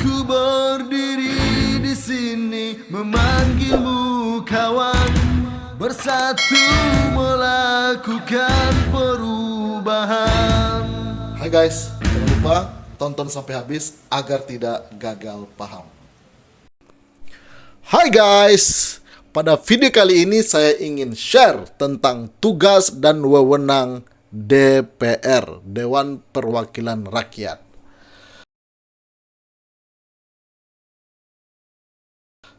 Ku berdiri di sini memanggilmu kawan, bersatu melakukan perubahan. Hai guys, jangan lupa tonton sampai habis agar tidak gagal paham. Hai guys, pada video kali ini saya ingin share tentang tugas dan wewenang DPR, Dewan Perwakilan Rakyat.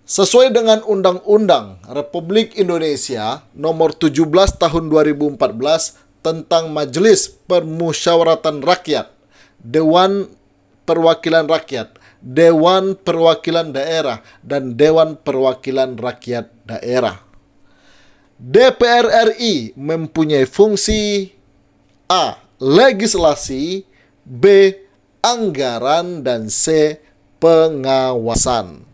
Sesuai dengan Undang-Undang Republik Indonesia Nomor 17 Tahun 2014 tentang Majelis Permusyawaratan Rakyat, Dewan Perwakilan Rakyat, Dewan Perwakilan Daerah, dan Dewan Perwakilan Rakyat Daerah. DPR RI mempunyai fungsi A. Legislasi, B. Anggaran, dan C. Pengawasan.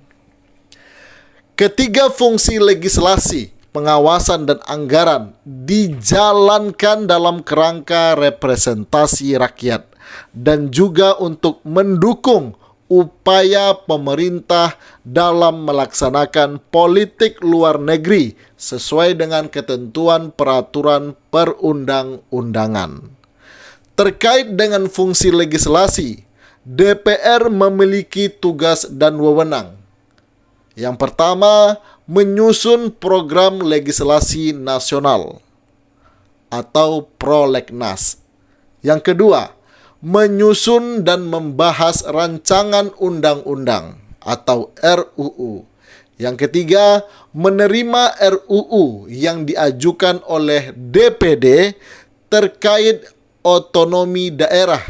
Ketiga fungsi legislasi, pengawasan, dan anggaran dijalankan dalam kerangka representasi rakyat dan juga untuk mendukung upaya pemerintah dalam melaksanakan politik luar negeri sesuai dengan ketentuan peraturan perundang-undangan. Terkait dengan fungsi legislasi, DPR memiliki tugas dan wewenang. Yang pertama, menyusun program legislasi nasional atau prolegnas. Yang kedua, menyusun dan membahas rancangan undang-undang atau RUU. Yang ketiga, menerima RUU yang diajukan oleh DPD terkait otonomi daerah,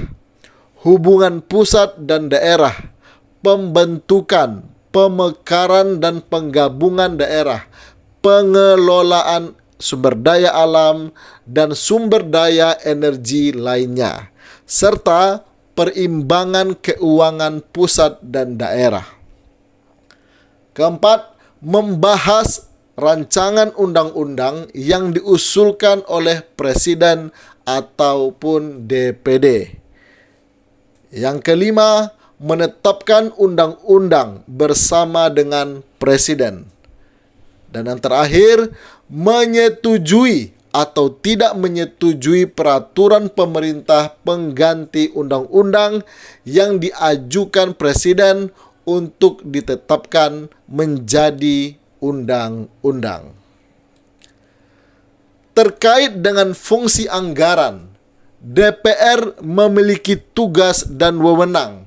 hubungan pusat dan daerah, pembentukan, pemekaran dan penggabungan daerah, pengelolaan sumber daya alam dan sumber daya energi lainnya, serta perimbangan keuangan pusat dan daerah. Keempat, membahas rancangan undang-undang yang diusulkan oleh Presiden ataupun DPD. Yang kelima, menetapkan undang-undang bersama dengan Presiden. Dan yang terakhir, menyetujui atau tidak menyetujui peraturan pemerintah pengganti undang-undang yang diajukan Presiden untuk ditetapkan menjadi undang-undang. Terkait dengan fungsi anggaran, DPR memiliki tugas dan wewenang.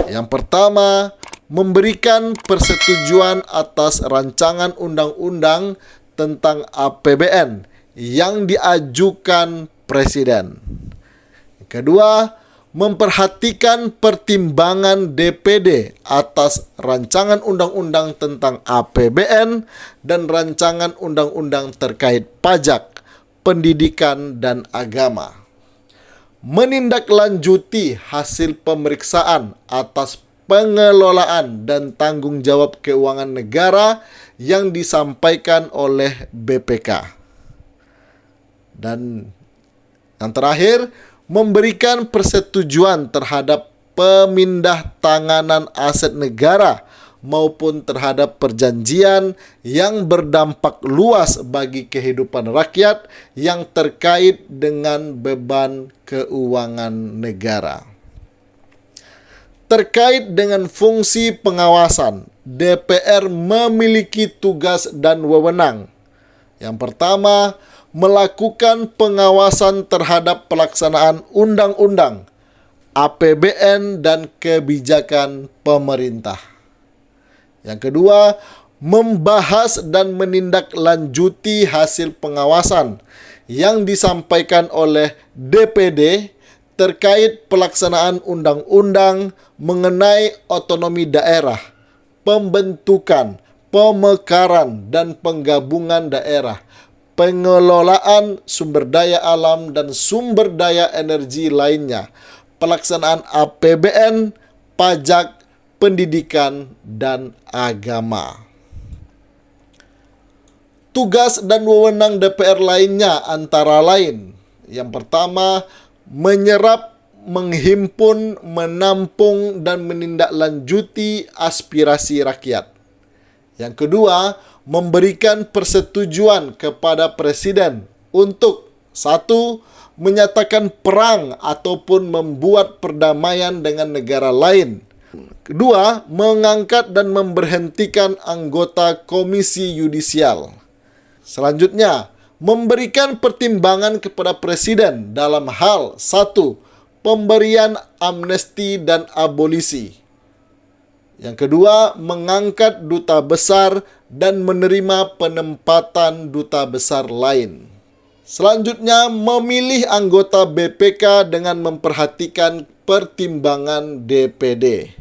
Yang pertama, memberikan persetujuan atas rancangan undang-undang tentang APBN yang diajukan Presiden. Kedua, memperhatikan pertimbangan DPD atas rancangan undang-undang tentang APBN dan rancangan undang-undang terkait pajak, pendidikan, dan agama. Menindaklanjuti hasil pemeriksaan atas pengelolaan dan tanggung jawab keuangan negara yang disampaikan oleh BPK. Dan yang terakhir, memberikan persetujuan terhadap pemindahtanganan aset negara maupun terhadap perjanjian yang berdampak luas bagi kehidupan rakyat yang terkait dengan beban keuangan negara. Terkait dengan fungsi pengawasan, DPR memiliki tugas dan wewenang. Yang pertama, melakukan pengawasan terhadap pelaksanaan undang-undang, APBN, dan kebijakan pemerintah. Yang kedua, membahas dan menindaklanjuti hasil pengawasan yang disampaikan oleh DPD terkait pelaksanaan undang-undang mengenai otonomi daerah, pembentukan, pemekaran, dan penggabungan daerah, pengelolaan sumber daya alam dan sumber daya energi lainnya, pelaksanaan APBN, pajak, pendidikan, dan agama. Tugas dan wewenang DPR lainnya antara lain, yang pertama, menyerap menghimpun, menampung, dan menindaklanjuti aspirasi rakyat. Yang kedua, memberikan persetujuan kepada Presiden untuk 1. Menyatakan perang ataupun membuat perdamaian dengan negara lain. 2. Mengangkat dan memberhentikan anggota Komisi Yudisial. Selanjutnya, memberikan pertimbangan kepada Presiden dalam hal 1. Pemberian amnesti dan abolisi. Yang kedua, mengangkat duta besar dan menerima penempatan duta besar lain. Selanjutnya, memilih anggota BPK dengan memperhatikan pertimbangan DPD.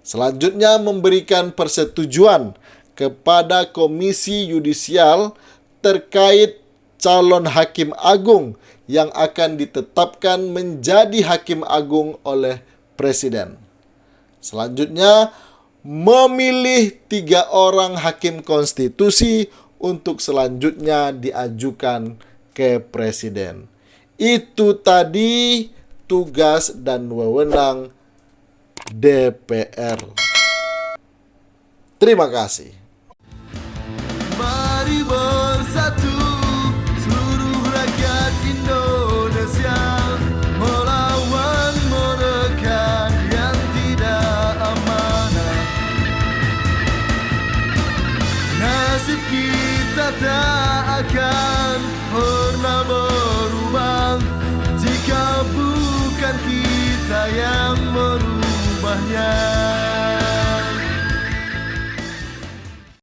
Selanjutnya, memberikan persetujuan kepada Komisi Yudisial terkait calon hakim agung yang akan ditetapkan menjadi hakim agung oleh Presiden. Selanjutnya, memilih 3 orang hakim konstitusi untuk selanjutnya diajukan ke Presiden. Itu tadi tugas dan wewenang DPR. Terima kasih. Mari bersatu seluruh rakyat Indonesia melawan mereka yang tidak amanah. Nasib kita tak akan pernah berubah jika bukan kita yang merubahnya.